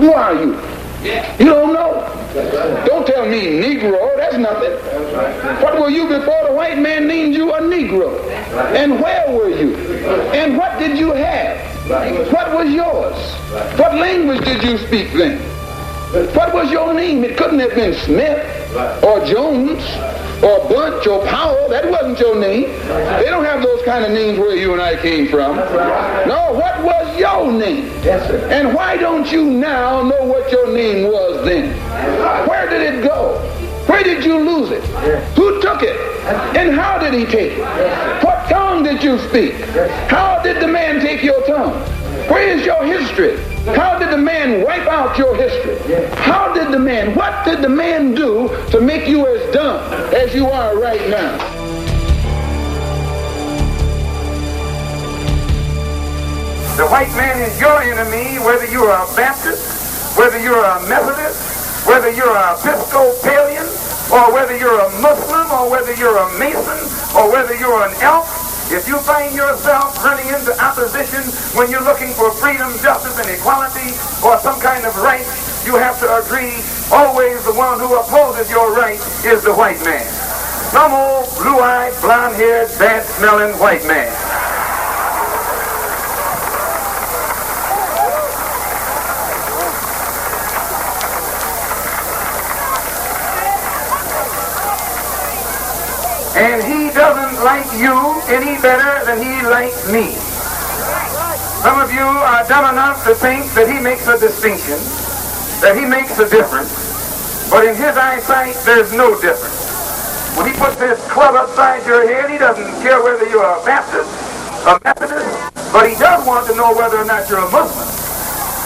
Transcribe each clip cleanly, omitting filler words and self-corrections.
Who are you? You don't know. Don't tell me Negro. That's nothing. What were you before the white man named you a Negro? And where were you? And what did you have? What was yours? What language did you speak then? What was your name? It couldn't have been Smith or Jones or Bunch or Powell. That wasn't your name. They don't have those kind of names where you and I came from. No, what was your name? And why don't you now know what your name was then? Where did it go? Where did you lose it? Who took it? And how did he take it? What tongue did you speak? How did the man take your tongue? Where is your history? How did the man wipe out your history? What did the man do to make you as dumb as you are right now? The white man is your enemy, whether you are a Baptist, whether you're a Methodist, whether you're an Episcopalian, or whether you're a Muslim, or whether you're a Mason, or whether you're an elk. If you find yourself running into opposition when you're looking for freedom, justice, and equality, or some kind of right, you have to agree, always the one who opposes your right is the white man. Some old blue-eyed, blonde-haired, bad-smelling white man. And he doesn't like you any better than he likes me. Some of you are dumb enough to think that he makes a distinction, that he makes a difference, but in his eyesight, there's no difference. When he puts his club upside your head, he doesn't care whether you're a Baptist, a Methodist, but he does want to know whether or not you're a Muslim.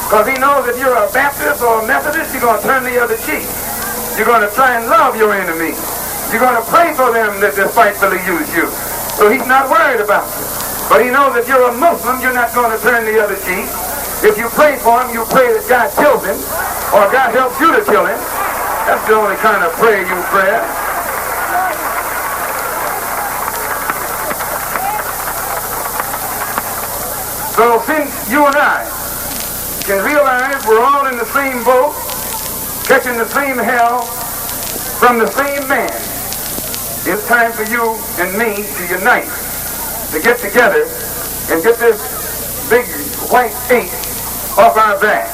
Because he knows if you're a Baptist or a Methodist, you're going to turn the other cheek. You're going to try and love your enemies. You're going to pray for them that despitefully use you. So he's not worried about you. But he knows if you're a Muslim, you're not going to turn the other cheek. If you pray for him, you pray that God kills him, or God helps you to kill him. That's the only kind of prayer you pray. So since you and I can realize we're all in the same boat, catching the same hell from the same man, it's time for you and me to unite, to get together and get this big white ache off our back.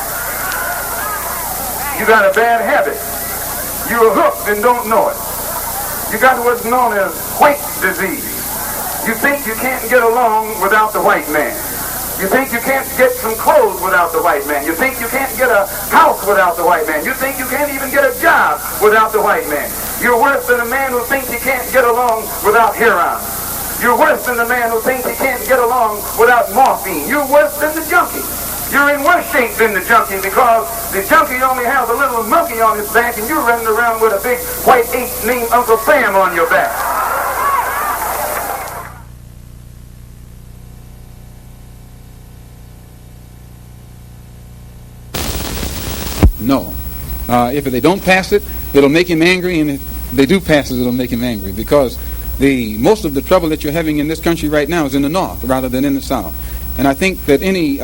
You got a bad habit. You're hooked and don't know it. You got what's known as white disease. You think you can't get along without the white man. You think you can't get some clothes without the white man. You think you can't get a house without the white man. You think you can't even get a job without the white man. You're worse than a man who thinks he can't get along without heroin. You're worse than the man who thinks he can't get along without morphine. You're worse than the junkie. You're in worse shape than the junkie because the junkie only has a little monkey on his back and you're running around with a big white ape named Uncle Sam on your back. No. If they don't pass it, it'll make him angry, and if they do pass it, it'll make him angry because most of the trouble that you're having in this country right now is in the North rather than in the South. And I think that any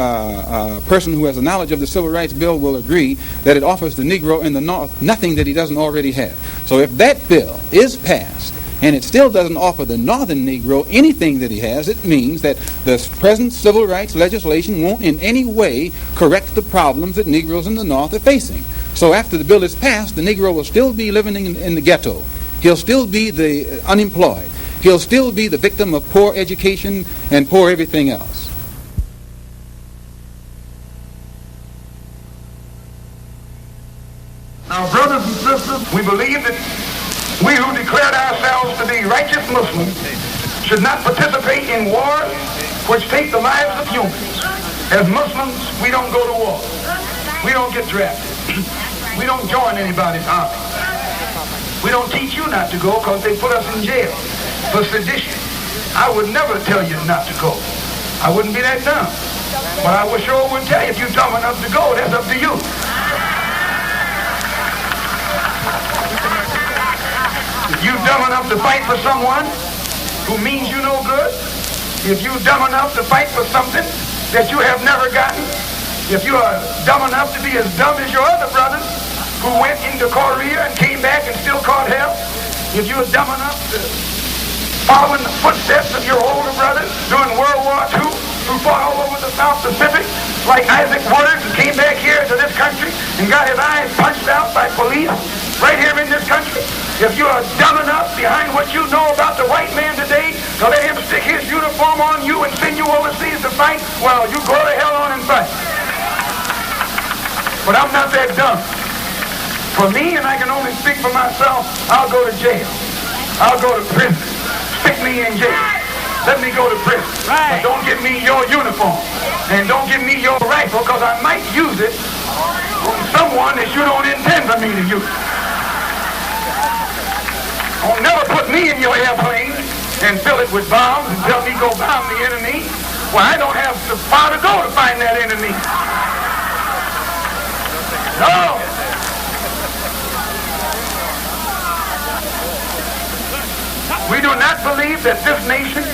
person who has a knowledge of the Civil Rights Bill will agree that it offers the Negro in the North nothing that he doesn't already have. So if that bill is passed and it still doesn't offer the Northern Negro anything that he has, it means that the present civil rights legislation won't in any way correct the problems that Negroes in the North are facing. So after the bill is passed, the Negro will still be living in the ghetto. He'll still be the unemployed. He'll still be the victim of poor education and poor everything else. Now, brothers and sisters, we believe that we who declared ourselves to be righteous Muslims should not participate in wars which take the lives of humans. As Muslims, we don't go to war. We don't get drafted. We don't join anybody's army. We don't teach you not to go because they put us in jail for sedition. I would never tell you not to go. I wouldn't be that dumb. But I sure would tell you if you're dumb enough to go, that's up to you. If you're dumb enough to fight for someone who means you no good, if you're dumb enough to fight for something that you have never gotten, If you are dumb enough to be as dumb as your other brothers who went into Korea and came back and still caught hell, if you're dumb enough to follow in the footsteps of your older brothers during World War II who fought all over the South Pacific, like Isaac Woods, and came back here to this country and got his eyes punched out by police right here in this country, if you are dumb enough behind what you know about the white man today to let him stick his uniform on you and send you overseas to fight, well, you go to hell on and fight. But I'm not that dumb. For me, and I can only speak for myself, I'll go to jail. I'll go to prison. Stick me in jail. Let me go to prison. Right. But don't give me your uniform. And don't give me your rifle, because I might use it on someone that you don't intend for me to use. Don't never put me in your airplane and fill it with bombs and tell me go bomb the enemy. Well, I don't have the far to go to find that enemy. No. We do not believe that this nation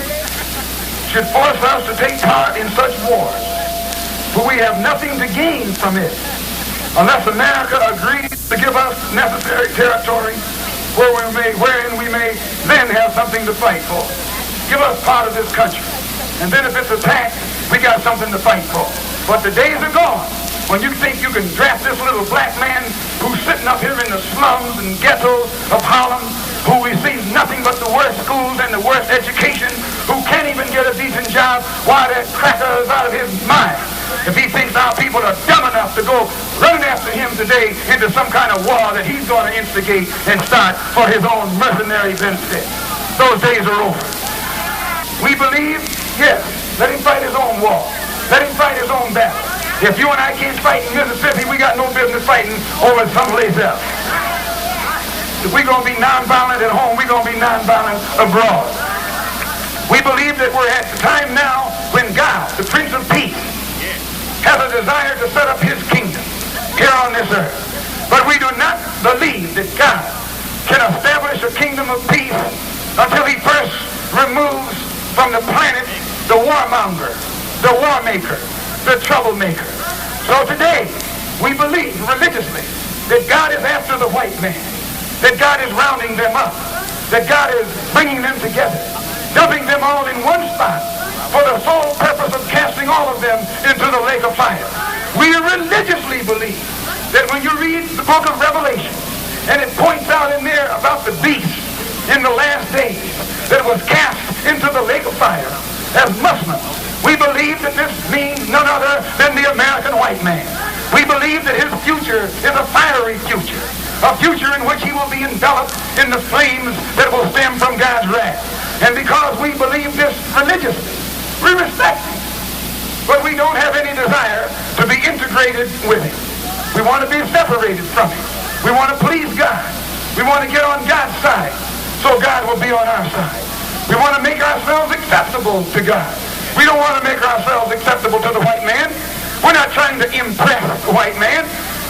should force us to take part in such wars, for we have nothing to gain from it unless America agrees to give us necessary territory wherein we may then have something to fight for. Give us part of this country, and then if it's attacked, we got something to fight for. But the days are gone when you think you can draft this little black man who's sitting up here in the slums and ghettos of Harlem, who receives nothing but the worst schools and the worst education, who can't even get a decent job, while that cracker is out of his mind. If he thinks our people are dumb enough to go running after him today into some kind of war that he's going to instigate and start for his own mercenaries instead. Those days are over. We believe, yes, let him fight his own war. Let him fight his own battle. If you and I can't fight in Mississippi, we got no business fighting over someplace else. If we're going to be nonviolent at home, we're going to be nonviolent abroad. We believe that we're at the time now when God, the Prince of Peace, has a desire to set up his kingdom here on this earth. But we do not believe that God can establish a kingdom of peace until he first removes from the planet the warmonger, the war maker, the troublemaker. So today, we believe religiously that God is after the white man, that God is rounding them up, that God is bringing them together, dumping them all in one spot for the sole purpose of casting all of them into the lake of fire. We religiously believe that when you read the book of Revelation, and it points out in there about the beast in the last days that was cast into the lake of fire as Muslims, we believe that this means none other than the American white man. We believe that his future is a fiery future, a future in which he will be enveloped in the flames that will stem from God's wrath. And because we believe this religiously, we respect him, but we don't have any desire to be integrated with him. We want to be separated from him. We want to please God. We want to get on God's side, so God will be on our side. We want to make ourselves acceptable to God. We don't want to make ourselves acceptable to the white man. We're not trying to impress the white man.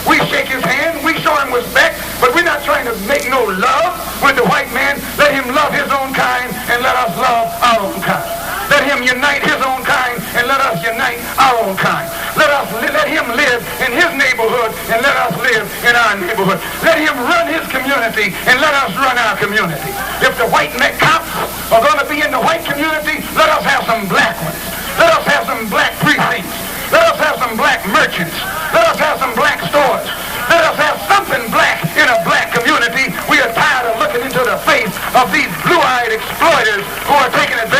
We shake his hand, we show him respect, but we're not trying to make no love with the white man. Let him love his own kind and let us love our own kind. Let him unite his own kind and let us unite our own kind. Let him live in his neighborhood and let us live in our neighborhood. Let him run his community and let us run our community. If the white cops are going to be in the white community, let us have some black ones. Let us have some black precincts. Let us have some black merchants. Let us have some black stores. Let us have something black in a black community. We are tired of looking into the face of these blue-eyed exploiters who are taking advantage